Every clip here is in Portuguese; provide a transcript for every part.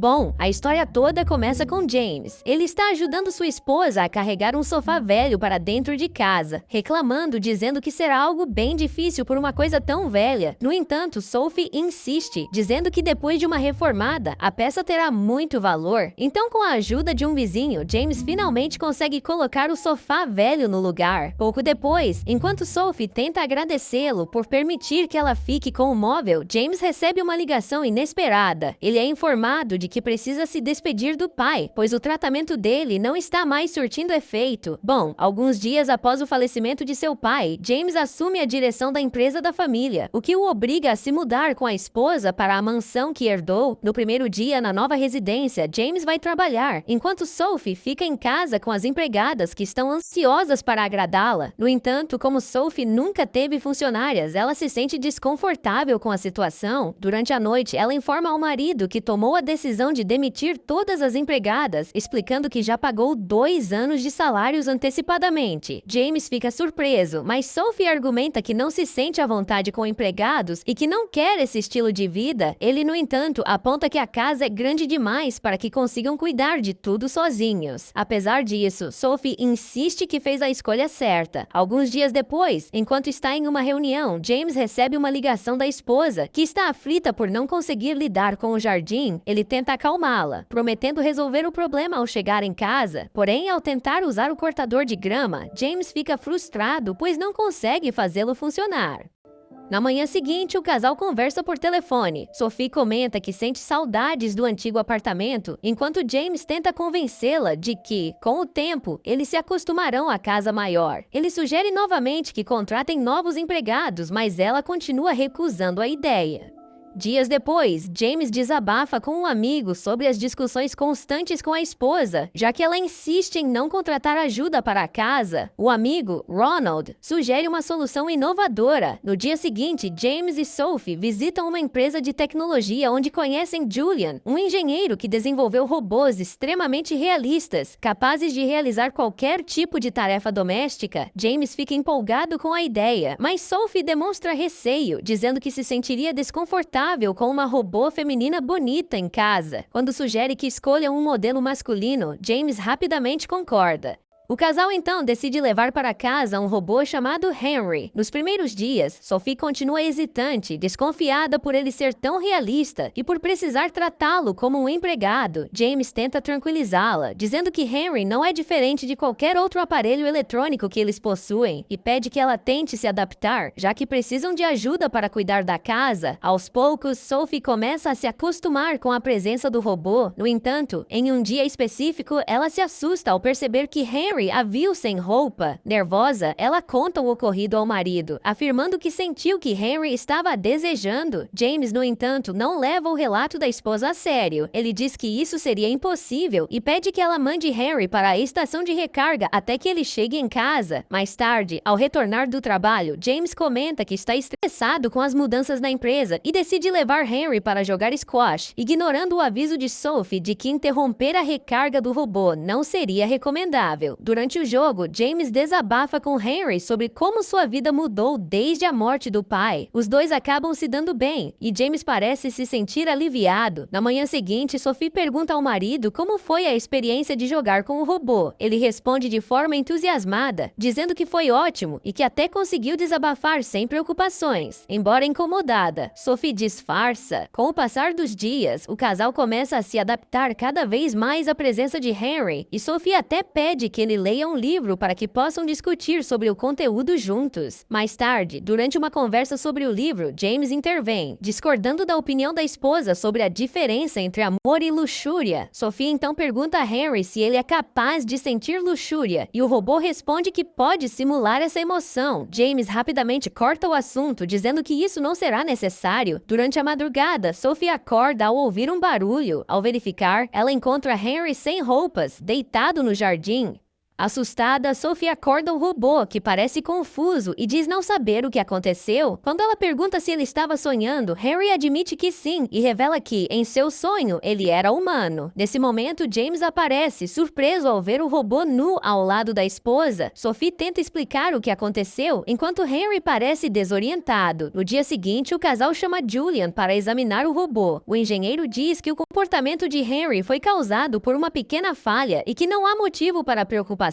Bom, a história toda começa com James. Ele está ajudando sua esposa a carregar um sofá velho para dentro de casa, reclamando, dizendo que será algo bem difícil por uma coisa tão velha. No entanto, Sophie insiste, dizendo que depois de uma reformada, a peça terá muito valor. Então, com a ajuda de um vizinho, James finalmente consegue colocar o sofá velho no lugar. Pouco depois, enquanto Sophie tenta agradecê-lo por permitir que ela fique com o móvel, James recebe uma ligação inesperada. Ele é informado de que precisa se despedir do pai, pois o tratamento dele não está mais surtindo efeito. Bom, alguns dias após o falecimento de seu pai, James assume a direção da empresa da família, o que o obriga a se mudar com a esposa para a mansão que herdou. No primeiro dia na nova residência, James vai trabalhar, enquanto Sophie fica em casa com as empregadas que estão ansiosas para agradá-la. No entanto, como Sophie nunca teve funcionárias, ela se sente desconfortável com a situação. Durante a noite, ela informa ao marido que tomou a decisão de demitir todas as empregadas, explicando que já pagou 2 anos de salários antecipadamente. James fica surpreso, mas Sophie argumenta que não se sente à vontade com empregados e que não quer esse estilo de vida. Ele, no entanto, aponta que a casa é grande demais para que consigam cuidar de tudo sozinhos. Apesar disso, Sophie insiste que fez a escolha certa. Alguns dias depois, enquanto está em uma reunião, James recebe uma ligação da esposa, que está aflita por não conseguir lidar com o jardim. Ele tenta acalmá-la, prometendo resolver o problema ao chegar em casa. Porém, ao tentar usar o cortador de grama, James fica frustrado, pois não consegue fazê-lo funcionar. Na manhã seguinte, o casal conversa por telefone. Sophie comenta que sente saudades do antigo apartamento, enquanto James tenta convencê-la de que, com o tempo, eles se acostumarão à casa maior. Ele sugere novamente que contratem novos empregados, mas ela continua recusando a ideia. Dias depois, James desabafa com um amigo sobre as discussões constantes com a esposa, já que ela insiste em não contratar ajuda para a casa. O amigo, Ronald, sugere uma solução inovadora. No dia seguinte, James e Sophie visitam uma empresa de tecnologia onde conhecem Julian, um engenheiro que desenvolveu robôs extremamente realistas, capazes de realizar qualquer tipo de tarefa doméstica. James fica empolgado com a ideia, mas Sophie demonstra receio, dizendo que se sentiria desconfortável com uma robô feminina bonita em casa. Quando sugere que escolham um modelo masculino, James rapidamente concorda. O casal então decide levar para casa um robô chamado Henry. Nos primeiros dias, Sophie continua hesitante, desconfiada por ele ser tão realista e por precisar tratá-lo como um empregado. James tenta tranquilizá-la, dizendo que Henry não é diferente de qualquer outro aparelho eletrônico que eles possuem e pede que ela tente se adaptar, já que precisam de ajuda para cuidar da casa. Aos poucos, Sophie começa a se acostumar com a presença do robô. No entanto, em um dia específico, ela se assusta ao perceber que Henry a viu sem roupa. Nervosa, ela conta o ocorrido ao marido, afirmando que sentiu que Henry estava a desejando. James, no entanto, não leva o relato da esposa a sério. Ele diz que isso seria impossível e pede que ela mande Henry para a estação de recarga até que ele chegue em casa. Mais tarde, ao retornar do trabalho, James comenta que está estressado com as mudanças na empresa e decide levar Henry para jogar squash, ignorando o aviso de Sophie de que interromper a recarga do robô não seria recomendável. Durante o jogo, James desabafa com Henry sobre como sua vida mudou desde a morte do pai. Os dois acabam se dando bem, e James parece se sentir aliviado. Na manhã seguinte, Sophie pergunta ao marido como foi a experiência de jogar com o robô. Ele responde de forma entusiasmada, dizendo que foi ótimo e que até conseguiu desabafar sem preocupações. Embora incomodada, Sophie disfarça. Com o passar dos dias, o casal começa a se adaptar cada vez mais à presença de Henry, e Sophie até pede que ele leia um livro para que possam discutir sobre o conteúdo juntos. Mais tarde, durante uma conversa sobre o livro, James intervém, discordando da opinião da esposa sobre a diferença entre amor e luxúria. Sophie então pergunta a Henry se ele é capaz de sentir luxúria, e o robô responde que pode simular essa emoção. James rapidamente corta o assunto, dizendo que isso não será necessário. Durante a madrugada, Sophie acorda ao ouvir um barulho. Ao verificar, ela encontra Henry sem roupas, deitado no jardim. Assustada, Sophie acorda o robô, que parece confuso e diz não saber o que aconteceu. Quando ela pergunta se ele estava sonhando, Harry admite que sim e revela que, em seu sonho, ele era humano. Nesse momento, James aparece, surpreso ao ver o robô nu ao lado da esposa. Sophie tenta explicar o que aconteceu, enquanto Henry parece desorientado. No dia seguinte, o casal chama Julian para examinar o robô. O engenheiro diz que o comportamento de Henry foi causado por uma pequena falha e que não há motivo para preocupação.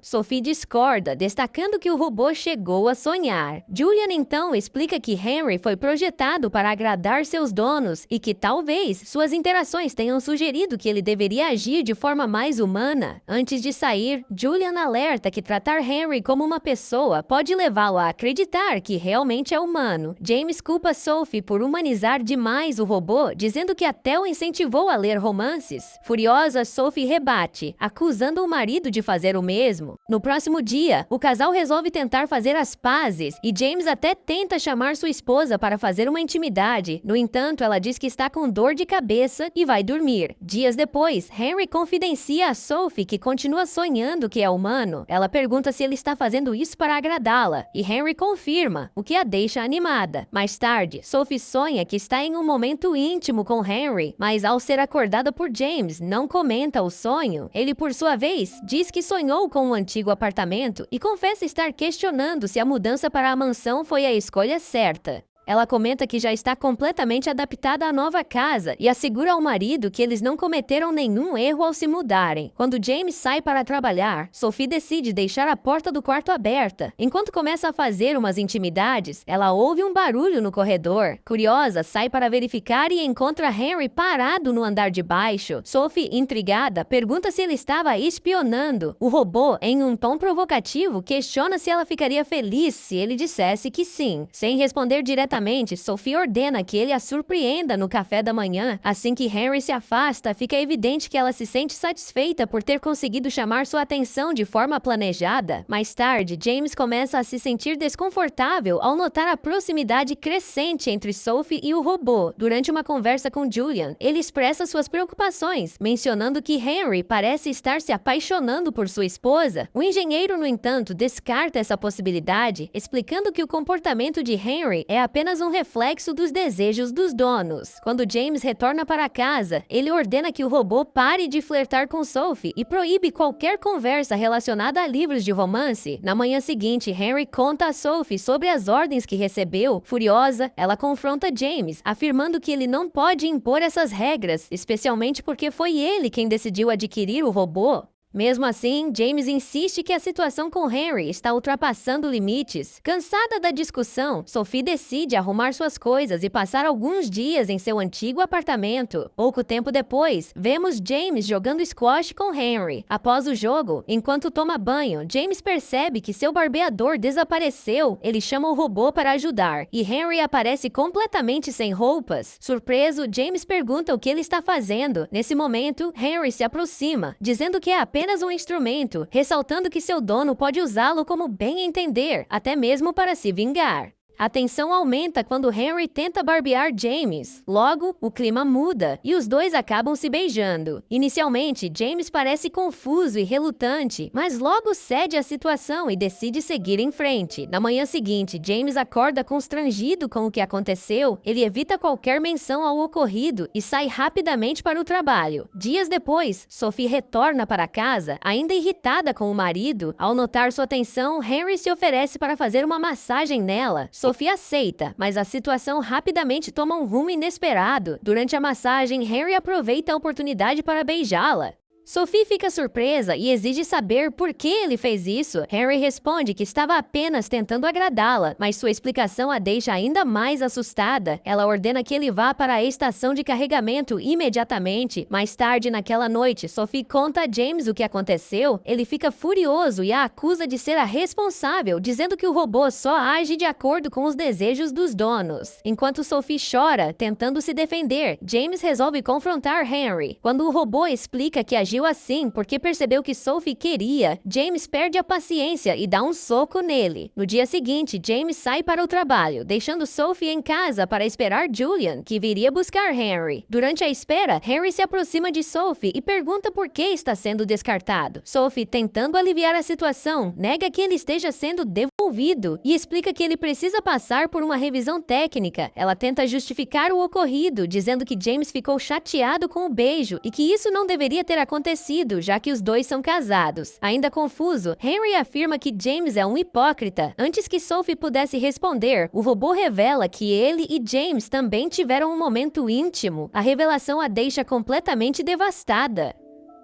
Sophie discorda, destacando que o robô chegou a sonhar. Julian então explica que Henry foi projetado para agradar seus donos e que talvez suas interações tenham sugerido que ele deveria agir de forma mais humana. Antes de sair, Julian alerta que tratar Henry como uma pessoa pode levá-lo a acreditar que realmente é humano. James culpa Sophie por humanizar demais o robô, dizendo que até o incentivou a ler romances. Furiosa, Sophie rebate, acusando o marido de fazer o mesmo. No próximo dia, o casal resolve tentar fazer as pazes e James até tenta chamar sua esposa para fazer uma intimidade. No entanto, ela diz que está com dor de cabeça e vai dormir. Dias depois, Henry confidencia a Sophie que continua sonhando que é humano. Ela pergunta se ele está fazendo isso para agradá-la e Henry confirma, o que a deixa animada. Mais tarde, Sophie sonha que está em um momento íntimo com Henry, mas ao ser acordada por James, não comenta o sonho. Ele, por sua vez, diz que sonhou com o antigo apartamento e confessa estar questionando se a mudança para a mansão foi a escolha certa. Ela comenta que já está completamente adaptada à nova casa e assegura ao marido que eles não cometeram nenhum erro ao se mudarem. Quando James sai para trabalhar, Sophie decide deixar a porta do quarto aberta. Enquanto começa a fazer umas intimidades, ela ouve um barulho no corredor. Curiosa, sai para verificar e encontra Henry parado no andar de baixo. Sophie, intrigada, pergunta se ele estava espionando. O robô, em um tom provocativo, questiona se ela ficaria feliz se ele dissesse que sim. Sem responder diretamente, Sophie ordena que ele a surpreenda no café da manhã. Assim que Henry se afasta, fica evidente que ela se sente satisfeita por ter conseguido chamar sua atenção de forma planejada. Mais tarde, James começa a se sentir desconfortável ao notar a proximidade crescente entre Sophie e o robô. Durante uma conversa com Julian, ele expressa suas preocupações, mencionando que Henry parece estar se apaixonando por sua esposa. O engenheiro, no entanto, descarta essa possibilidade, explicando que o comportamento de Henry é apenas um reflexo dos desejos dos donos. Quando James retorna para casa, ele ordena que o robô pare de flertar com Sophie e proíbe qualquer conversa relacionada a livros de romance. Na manhã seguinte, Henry conta a Sophie sobre as ordens que recebeu. Furiosa, ela confronta James, afirmando que ele não pode impor essas regras, especialmente porque foi ele quem decidiu adquirir o robô. Mesmo assim, James insiste que a situação com Henry está ultrapassando limites. Cansada da discussão, Sophie decide arrumar suas coisas e passar alguns dias em seu antigo apartamento. Pouco tempo depois, vemos James jogando squash com Henry. Após o jogo, enquanto toma banho, James percebe que seu barbeador desapareceu. Ele chama o robô para ajudar, e Henry aparece completamente sem roupas. Surpreso, James pergunta o que ele está fazendo. Nesse momento, Henry se aproxima, dizendo que é apenas um instrumento, ressaltando que seu dono pode usá-lo como bem entender, até mesmo para se vingar. A tensão aumenta quando Henry tenta barbear James. Logo, o clima muda e os dois acabam se beijando. Inicialmente, James parece confuso e relutante, mas logo cede à situação e decide seguir em frente. Na manhã seguinte, James acorda constrangido com o que aconteceu. Ele evita qualquer menção ao ocorrido e sai rapidamente para o trabalho. Dias depois, Sophie retorna para casa, ainda irritada com o marido. Ao notar sua tensão, Henry se oferece para fazer uma massagem nela. Sophie aceita, mas a situação rapidamente toma um rumo inesperado. Durante a massagem, Henry aproveita a oportunidade para beijá-la. Sophie fica surpresa e exige saber por que ele fez isso. Henry responde que estava apenas tentando agradá-la, mas sua explicação a deixa ainda mais assustada. Ela ordena que ele vá para a estação de carregamento imediatamente. Mais tarde naquela noite, Sophie conta a James o que aconteceu. Ele fica furioso e a acusa de ser a responsável, dizendo que o robô só age de acordo com os desejos dos donos. Enquanto Sophie chora, tentando se defender, James resolve confrontar Henry. Quando o robô explica que agiu agiu assim porque percebeu que Sophie queria, James perde a paciência e dá um soco nele. No dia seguinte, James sai para o trabalho, deixando Sophie em casa para esperar Julian, que viria buscar Henry. Durante a espera, Henry se aproxima de Sophie e pergunta por que está sendo descartado. Sophie, tentando aliviar a situação, nega que ele esteja sendo devolvido e explica que ele precisa passar por uma revisão técnica. Ela tenta justificar o ocorrido, dizendo que James ficou chateado com o beijo e que isso não deveria ter acontecido, já que os dois são casados. Ainda confuso, Henry afirma que James é um hipócrita. Antes que Sophie pudesse responder, o robô revela que ele e James também tiveram um momento íntimo. A revelação a deixa completamente devastada.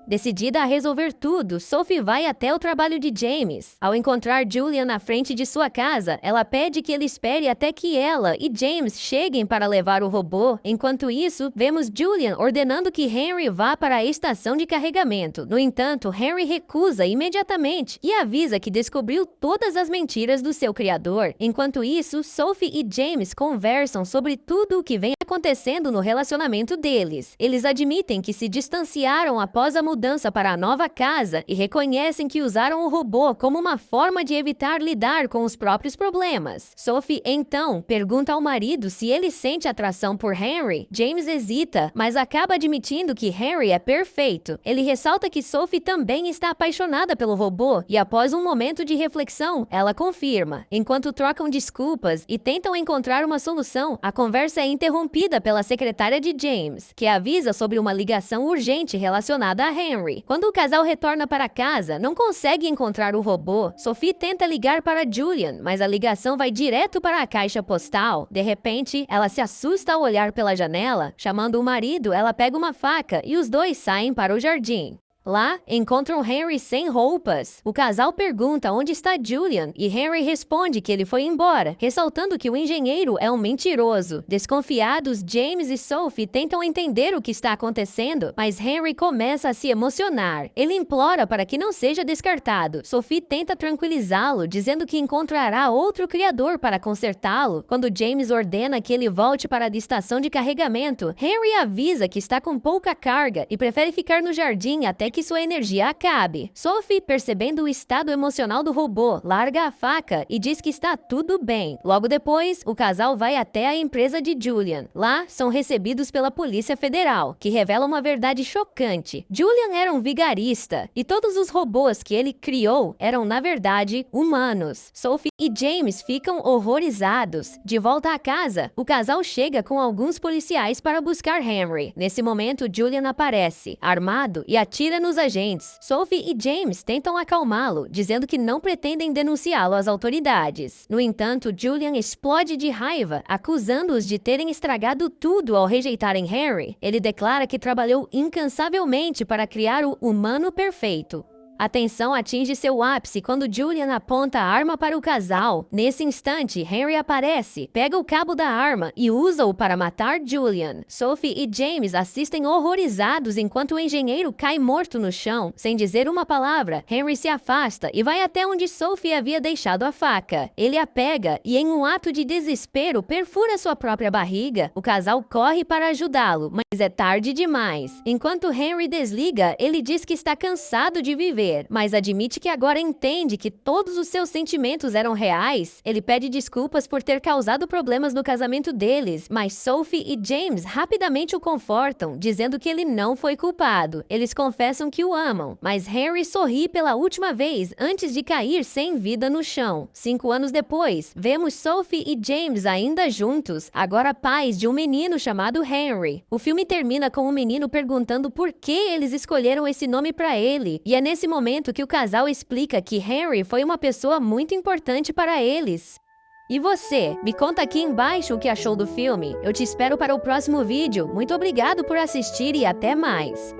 Decidida a resolver tudo, Sophie vai até o trabalho de James. Ao encontrar Julian na frente de sua casa, ela pede que ele espere até que ela e James cheguem para levar o robô. Enquanto isso, vemos Julian ordenando que Henry vá para a estação de carregamento. No entanto, Henry recusa imediatamente e avisa que descobriu todas as mentiras do seu criador. Enquanto isso, Sophie e James conversam sobre tudo o que vem acontecendo no relacionamento deles. Eles admitem que se distanciaram após a mudança para a nova casa e reconhecem que usaram o robô como uma forma de evitar lidar com os próprios problemas. Sophie, então, pergunta ao marido se ele sente atração por Henry. James hesita, mas acaba admitindo que Henry é perfeito. Ele ressalta que Sophie também está apaixonada pelo robô e, após um momento de reflexão, ela confirma. Enquanto trocam desculpas e tentam encontrar uma solução, a conversa é interrompida pela secretária de James, que avisa sobre uma ligação urgente relacionada a Henry. Quando o casal retorna para casa, não consegue encontrar o robô. Sophie tenta ligar para Julian, mas a ligação vai direto para a caixa postal. De repente, ela se assusta ao olhar pela janela. Chamando o marido, ela pega uma faca e os dois saem para o jardim. Lá, encontram Henry sem roupas. O casal pergunta onde está Julian e Henry responde que ele foi embora, ressaltando que o engenheiro é um mentiroso. Desconfiados, James e Sophie tentam entender o que está acontecendo, mas Henry começa a se emocionar. Ele implora para que não seja descartado. Sophie tenta tranquilizá-lo, dizendo que encontrará outro criador para consertá-lo. Quando James ordena que ele volte para a estação de carregamento, Henry avisa que está com pouca carga e prefere ficar no jardim até que sua energia acabe. Sophie, percebendo o estado emocional do robô, larga a faca e diz que está tudo bem. Logo depois, o casal vai até a empresa de Julian. Lá, são recebidos pela Polícia Federal, que revela uma verdade chocante. Julian era um vigarista, e todos os robôs que ele criou eram, na verdade, humanos. Sophie e James ficam horrorizados. De volta à casa, o casal chega com alguns policiais para buscar Henry. Nesse momento, Julian aparece, armado, e atira nos agentes. Sophie e James tentam acalmá-lo, dizendo que não pretendem denunciá-lo às autoridades. No entanto, Julian explode de raiva, acusando-os de terem estragado tudo ao rejeitarem Henry. Ele declara que trabalhou incansavelmente para criar o humano perfeito. A tensão atinge seu ápice quando Julian aponta a arma para o casal. Nesse instante, Henry aparece, pega o cabo da arma e usa-o para matar Julian. Sophie e James assistem horrorizados enquanto o engenheiro cai morto no chão. Sem dizer uma palavra, Henry se afasta e vai até onde Sophie havia deixado a faca. Ele a pega e, em um ato de desespero, perfura sua própria barriga. O casal corre para ajudá-lo, mas é tarde demais. Enquanto Henry desliga, ele diz que está cansado de viver, mas admite que agora entende que todos os seus sentimentos eram reais. Ele pede desculpas por ter causado problemas no casamento deles, mas Sophie e James rapidamente o confortam, dizendo que ele não foi culpado. Eles confessam que o amam, mas Henry sorri pela última vez antes de cair sem vida no chão. 5 anos depois, vemos Sophie e James ainda juntos, agora pais de um menino chamado Henry. O filme termina com o menino perguntando por que eles escolheram esse nome para ele, e é nesse momento que o casal explica que Henry foi uma pessoa muito importante para eles. E você? Me conta aqui embaixo o que achou do filme. Eu te espero para o próximo vídeo. Muito obrigado por assistir e até mais!